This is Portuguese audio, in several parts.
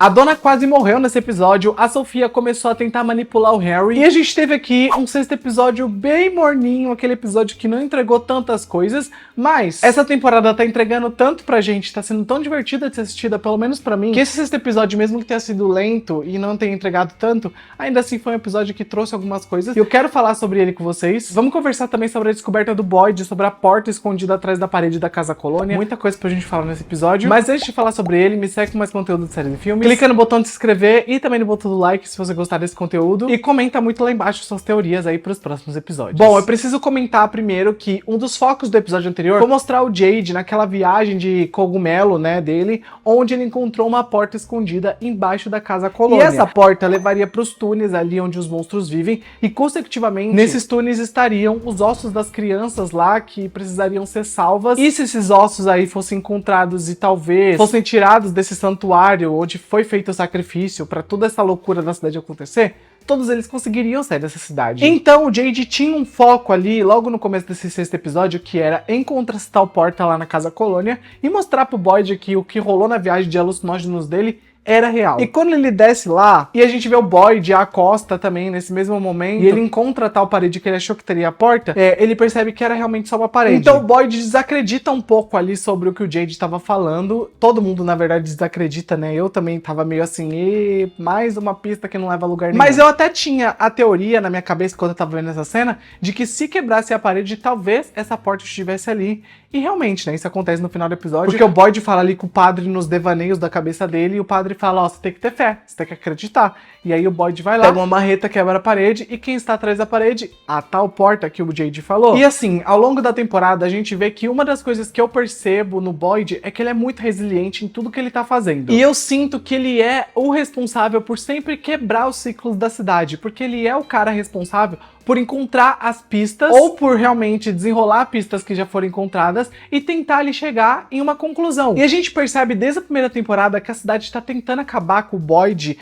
A dona quase morreu nesse episódio, a Sofia começou a tentar manipular o Harry, e a gente teve aqui um sexto episódio bem morninho, aquele episódio que não entregou tantas coisas, mas essa temporada tá entregando tanto pra gente, tá sendo tão divertida de ser assistida, pelo menos pra mim, que esse sexto episódio, mesmo que tenha sido lento e não tenha entregado tanto, ainda assim foi um episódio que trouxe algumas coisas, e eu quero falar sobre ele com vocês. Vamos conversar também sobre a descoberta do Boyd, sobre a porta escondida atrás da parede da Casa Colônia, muita coisa pra gente falar nesse episódio, mas antes de falar sobre ele, me segue com mais conteúdo de série de filmes, clica no botão de se inscrever e também no botão do like se você gostar desse conteúdo. E comenta muito lá embaixo suas teorias aí pros próximos episódios. Bom, eu preciso comentar primeiro que um dos focos do episódio anterior foi mostrar o Jade naquela viagem de cogumelo, né, dele, onde ele encontrou uma porta escondida embaixo da Casa Colônia. E essa porta levaria pros túneis ali onde os monstros vivem e, consecutivamente, nesses túneis estariam os ossos das crianças lá que precisariam ser salvas. E se esses ossos aí fossem encontrados e talvez fossem tirados desse santuário onde foi feito o sacrifício para toda essa loucura da cidade acontecer, todos eles conseguiriam sair dessa cidade. Então o Jade tinha um foco ali, logo no começo desse sexto episódio, que era encontrar essa tal porta lá na Casa Colônia e mostrar pro Boyd que o que rolou na viagem de alucinógenos dele era real. E quando ele desce lá, e a gente vê o Boyd e a Acosta também nesse mesmo momento, e ele encontra a tal parede que ele achou que teria a porta, ele percebe que era realmente só uma parede. Então o Boyd desacredita um pouco ali sobre o que o Jade estava falando. Todo mundo, na verdade, desacredita, né? Eu também tava meio assim, mais uma pista que não leva a lugar nenhum. Mas eu até tinha a teoria na minha cabeça, quando eu tava vendo essa cena, de que se quebrasse a parede, talvez essa porta estivesse ali. E realmente, né? Isso acontece no final do episódio, porque o Boyd fala ali com o padre nos devaneios da cabeça dele, e o padre fala, ó, você tem que ter fé, você tem que acreditar. E aí o Boyd vai lá, pega uma marreta, quebra a parede, e quem está atrás da parede? A tal porta que o Jade falou. E assim, ao longo da temporada, a gente vê que uma das coisas que eu percebo no Boyd é que ele é muito resiliente em tudo que ele tá fazendo. E eu sinto que ele é o responsável por sempre quebrar os ciclos da cidade, porque ele é o cara responsável por encontrar as pistas, ou por realmente desenrolar pistas que já foram encontradas e tentar ali chegar em uma conclusão. E a gente percebe desde a primeira temporada que a cidade está tentando acabar com o Boyd,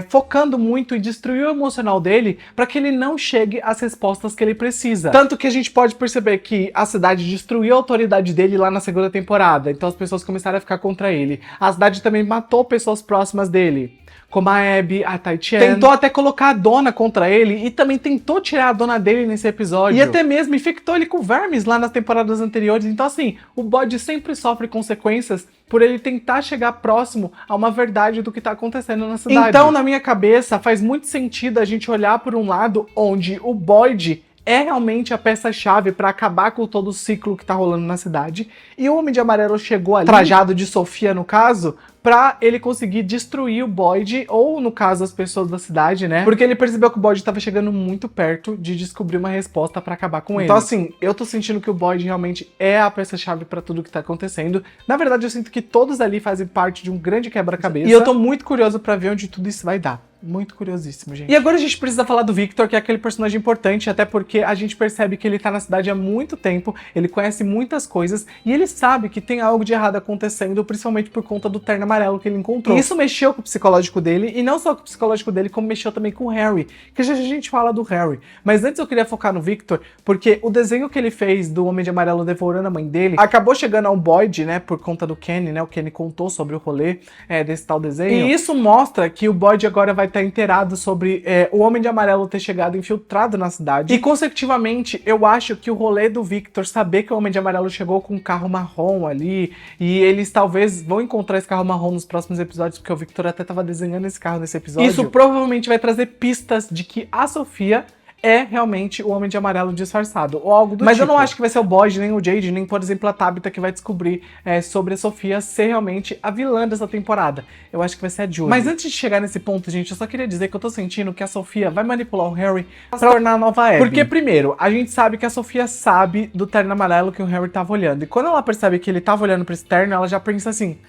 focando muito em destruir o emocional dele para que ele não chegue às respostas que ele precisa. Tanto que a gente pode perceber que a cidade destruiu a autoridade dele lá na segunda temporada, então as pessoas começaram a ficar contra ele. A cidade também matou pessoas próximas dele, como a Abby, a Tai-Chan. Tentou até colocar a dona contra ele e também tentou tirar a dona dele nesse episódio. E até mesmo infectou ele com vermes lá nas temporadas anteriores. Então assim, o Boyd sempre sofre consequências por ele tentar chegar próximo a uma verdade do que tá acontecendo na cidade. Então, na minha cabeça, faz muito sentido a gente olhar por um lado onde o Boyd é realmente a peça-chave para acabar com todo o ciclo que tá rolando na cidade. E o Homem de Amarelo chegou ali, trajado de Sofia no caso, pra ele conseguir destruir o Boyd, ou no caso as pessoas da cidade, né? Porque ele percebeu que o Boyd tava chegando muito perto de descobrir uma resposta pra acabar com ele. Então assim, eu tô sentindo que o Boyd realmente é a peça-chave pra tudo que tá acontecendo. Na verdade, eu sinto que todos ali fazem parte de um grande quebra-cabeça. E eu tô muito curioso pra ver onde tudo isso vai dar. Muito curiosíssimo, gente. E agora a gente precisa falar do Victor, que é aquele personagem importante, até porque a gente percebe que ele tá na cidade há muito tempo, ele conhece muitas coisas, e ele sabe que tem algo de errado acontecendo, principalmente por conta do terno amarelo que ele encontrou. E isso mexeu com o psicológico dele, e não só com o psicológico dele, como mexeu também com o Harry, que já a gente fala do Harry. Mas antes eu queria focar no Victor, porque o desenho que ele fez do Homem de Amarelo devorando a mãe dele, acabou chegando ao Boyd, né, por conta do Kenny, né, o Kenny contou sobre o rolê desse tal desenho. E isso mostra que o Boyd agora vai estar inteirado sobre o Homem de Amarelo ter chegado infiltrado na cidade. E, consecutivamente, eu acho que o rolê do Victor saber que o Homem de Amarelo chegou com um carro marrom ali, e eles talvez vão encontrar esse carro marrom nos próximos episódios, porque o Victor até tava desenhando esse carro nesse episódio. Isso provavelmente vai trazer pistas de que a Sofia é realmente o Homem de Amarelo disfarçado, ou algo do tipo. Mas eu não acho que vai ser o Boyd, nem o Jade, nem, por exemplo, a Tabitha que vai descobrir sobre a Sofia ser realmente a vilã dessa temporada. Eu acho que vai ser a Julie. Mas antes de chegar nesse ponto, gente, eu só queria dizer que eu tô sentindo que a Sofia vai manipular o Harry pra tornar a nova Abby. Porque, primeiro, a gente sabe que a Sofia sabe do terno amarelo que o Harry tava olhando. E quando ela percebe que ele tava olhando pra esse terno, ela já pensa assim,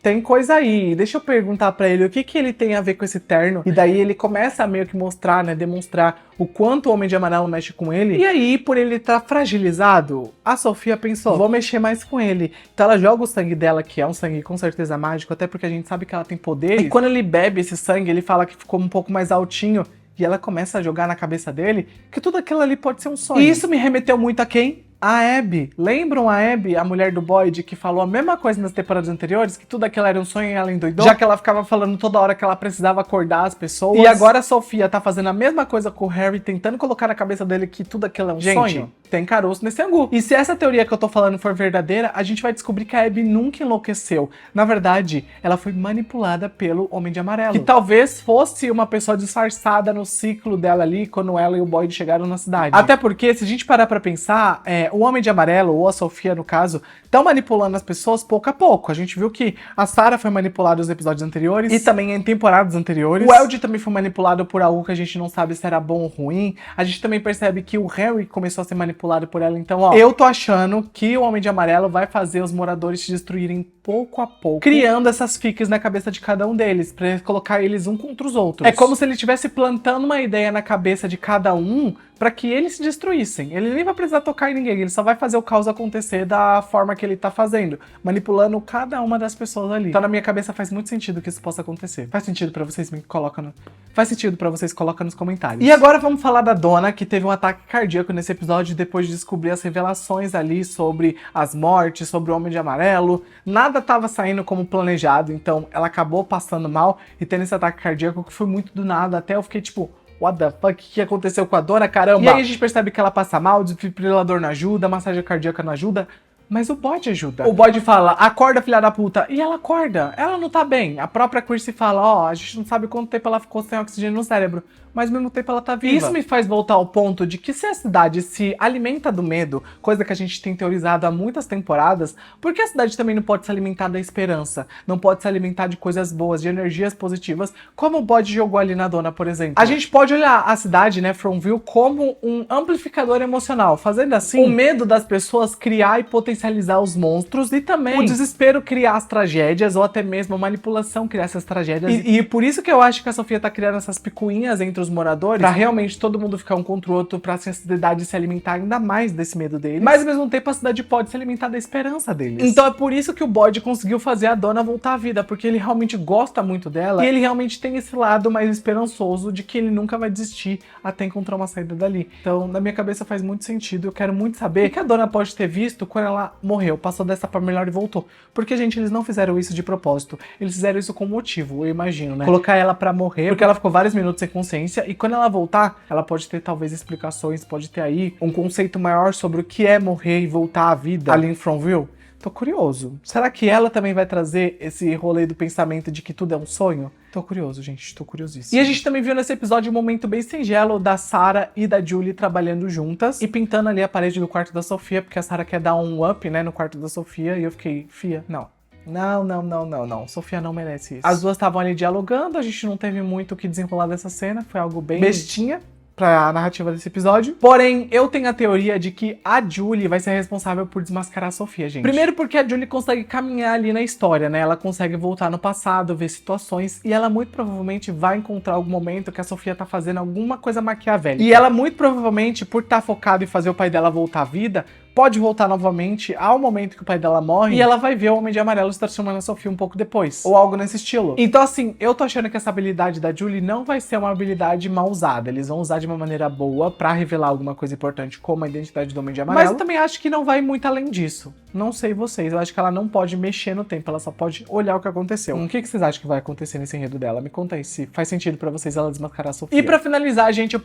tem coisa aí, deixa eu perguntar pra ele o que que ele tem a ver com esse terno. E daí ele começa a meio que mostrar, né, demonstrar o quanto o Homem de Amarelo mexe com ele. E aí, por ele estar fragilizado, a Sofia pensou, vou mexer mais com ele. Então ela joga o sangue dela, que é um sangue com certeza mágico, até porque a gente sabe que ela tem poder. E quando ele bebe esse sangue, ele fala que ficou um pouco mais altinho. E ela começa a jogar na cabeça dele que tudo aquilo ali pode ser um sonho. E isso me remeteu muito a quem? A Abby, lembram a Abby, a mulher do Boyd, que falou a mesma coisa nas temporadas anteriores, que tudo aquilo era um sonho e ela endoidou? Já que ela ficava falando toda hora que ela precisava acordar as pessoas. E agora a Sofia tá fazendo a mesma coisa com o Harry, tentando colocar na cabeça dele que tudo aquilo é um sonho. Tem caroço nesse angu. E se essa teoria que eu tô falando for verdadeira, a gente vai descobrir que a Abby nunca enlouqueceu. Na verdade, ela foi manipulada pelo Homem de Amarelo. Que talvez fosse uma pessoa disfarçada no ciclo dela ali, quando ela e o Boyd chegaram na cidade. Até porque, se a gente parar pra pensar, o Homem de Amarelo, ou a Sofia no caso, estão manipulando as pessoas pouco a pouco. A gente viu que a Sarah foi manipulada nos episódios anteriores, e também em temporadas anteriores. O Eldy também foi manipulado por algo que a gente não sabe se era bom ou ruim. A gente também percebe que o Harry começou a ser manipulado por ela. Então, ó, eu tô achando que o Homem de Amarelo vai fazer os moradores se destruírem pouco a pouco, criando essas fiques na cabeça de cada um deles, pra colocar eles um contra os outros. É como se ele estivesse plantando uma ideia na cabeça de cada um pra que eles se destruíssem. Ele nem vai precisar tocar em ninguém, ele só vai fazer o caos acontecer da forma que ele tá fazendo, manipulando cada uma das pessoas ali. Então na minha cabeça faz muito sentido que isso possa acontecer. Faz sentido pra vocês? Me colocam Faz sentido pra vocês? Coloca nos comentários. E agora vamos falar da Donna, que teve um ataque cardíaco nesse episódio depois de descobrir as revelações ali sobre as mortes, sobre o Homem de Amarelo. Nada tava saindo como planejado, então ela acabou passando mal e tendo esse ataque cardíaco que foi muito do nada. Até eu fiquei tipo, what the fuck, o que aconteceu com a Donna, caramba? E aí a gente percebe que ela passa mal, o desfibrilador não ajuda, a massagem cardíaca não ajuda, mas o Boyd ajuda. O Boyd fala, acorda, filha da puta, e ela acorda, ela não tá bem. A própria Chrissy fala, ó, a gente não sabe quanto tempo ela ficou sem oxigênio no cérebro, mas ao mesmo tempo ela tá viva. E isso me faz voltar ao ponto de que se a cidade se alimenta do medo, coisa que a gente tem teorizado há muitas temporadas, por que a cidade também não pode se alimentar da esperança? Não pode se alimentar de coisas boas, de energias positivas, como o Boyd jogou ali na Donna, por exemplo. A gente pode olhar a cidade, né, Fromville, como um amplificador emocional, fazendo assim o medo das pessoas criar e potencializar os monstros, e também o desespero criar as tragédias, ou até mesmo a manipulação criar essas tragédias. E por isso que eu acho que a Sofia tá criando essas picuinhas entre os moradores, pra realmente todo mundo ficar um contra o outro, pra a cidade se alimentar ainda mais desse medo deles, mas ao mesmo tempo a cidade pode se alimentar da esperança deles. Então é por isso que o Boyd conseguiu fazer a Donna voltar à vida, porque ele realmente gosta muito dela, e ele realmente tem esse lado mais esperançoso de que ele nunca vai desistir até encontrar uma saída dali. Então na minha cabeça faz muito sentido, eu quero muito saber o que a Donna pode ter visto quando ela morreu, passou dessa pra melhor e voltou. Porque, gente, eles não fizeram isso de propósito, eles fizeram isso com motivo, eu imagino, né? Colocar ela pra morrer, porque ela ficou vários minutos sem consciência, e quando ela voltar, ela pode ter talvez explicações, pode ter aí um conceito maior sobre o que é morrer e voltar à vida ali em Fromville. Tô curioso. Será que ela também vai trazer esse rolê do pensamento de que tudo é um sonho? Tô curioso, gente. Tô curiosíssimo. E a gente também viu nesse episódio um momento bem singelo da Sarah e da Julie trabalhando juntas e pintando ali a parede do quarto da Sofia, porque a Sarah quer dar um up, né, no quarto da Sofia, e eu fiquei, Fia, não. Não. Sofia não merece isso. As duas estavam ali dialogando, a gente não teve muito o que desenrolar dessa cena, foi algo bem bestinha pra narrativa desse episódio. Porém, eu tenho a teoria de que a Julie vai ser responsável por desmascarar a Sofia, gente. Primeiro porque a Julie consegue caminhar ali na história, né? Ela consegue voltar no passado, ver situações, e ela muito provavelmente vai encontrar algum momento que a Sofia tá fazendo alguma coisa maquiavélica. E ela muito provavelmente, por estar focada em fazer o pai dela voltar à vida, pode voltar novamente ao momento que o pai dela morre, e ela vai ver o Homem de Amarelo se transformando na Sofia um pouco depois. Ou algo nesse estilo. Então, assim, eu tô achando que essa habilidade da Julie não vai ser uma habilidade mal usada. Eles vão usar de uma maneira boa pra revelar alguma coisa importante, como a identidade do Homem de Amarelo. Mas eu também acho que não vai muito além disso. Não sei vocês. Eu acho que ela não pode mexer no tempo. Ela só pode olhar o que aconteceu. O que vocês acham que vai acontecer nesse enredo dela? Me conta aí se faz sentido pra vocês ela desmascarar a Sofia. E pra finalizar, gente,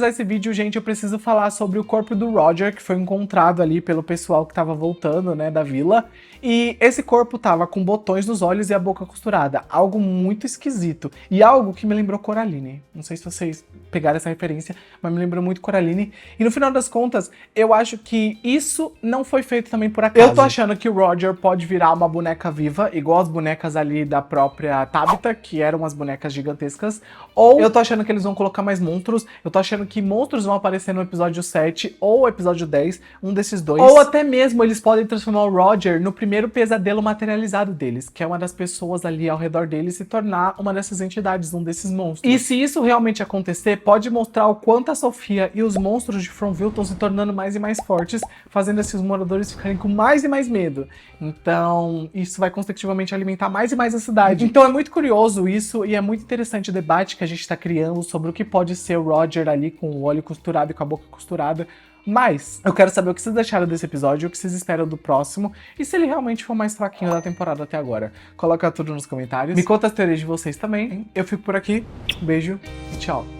esse vídeo, gente, eu preciso falar sobre o corpo do Roger, que foi encontrado ali pelo pessoal que tava voltando, né, da vila. E esse corpo tava com botões nos olhos e a boca costurada. Algo muito esquisito. E algo que me lembrou Coraline. Não sei se vocês pegaram essa referência, mas me lembrou muito Coraline. E no final das contas, eu acho que isso não foi feito também por acaso. Eu tô achando que o Roger pode virar uma boneca viva, igual as bonecas ali da própria Tabitha, que eram umas bonecas gigantescas. Ou eu tô achando que eles vão colocar mais monstros. Eu tô achando que monstros vão aparecer no episódio 7 ou episódio 10, um desses dois. Ou até mesmo eles podem transformar o Roger no primeiro pesadelo materializado deles, que é uma das pessoas ali ao redor dele se tornar uma dessas entidades, um desses monstros. E se isso realmente acontecer, pode mostrar o quanto a Sofia e os monstros de Fromville estão se tornando mais e mais fortes, fazendo esses moradores ficarem com mais e mais medo. Então, isso vai consecutivamente alimentar mais e mais a cidade. Então é muito curioso isso, e é muito interessante o debate que a gente tá criando sobre o que pode ser o Roger ali com o olho costurado e com a boca costurada. Mas eu quero saber o que vocês acharam desse episódio, o que vocês esperam do próximo e se ele realmente for mais fraquinho da temporada até agora. Coloca tudo nos comentários. Me conta as teorias de vocês também. Eu fico por aqui. Beijo e tchau.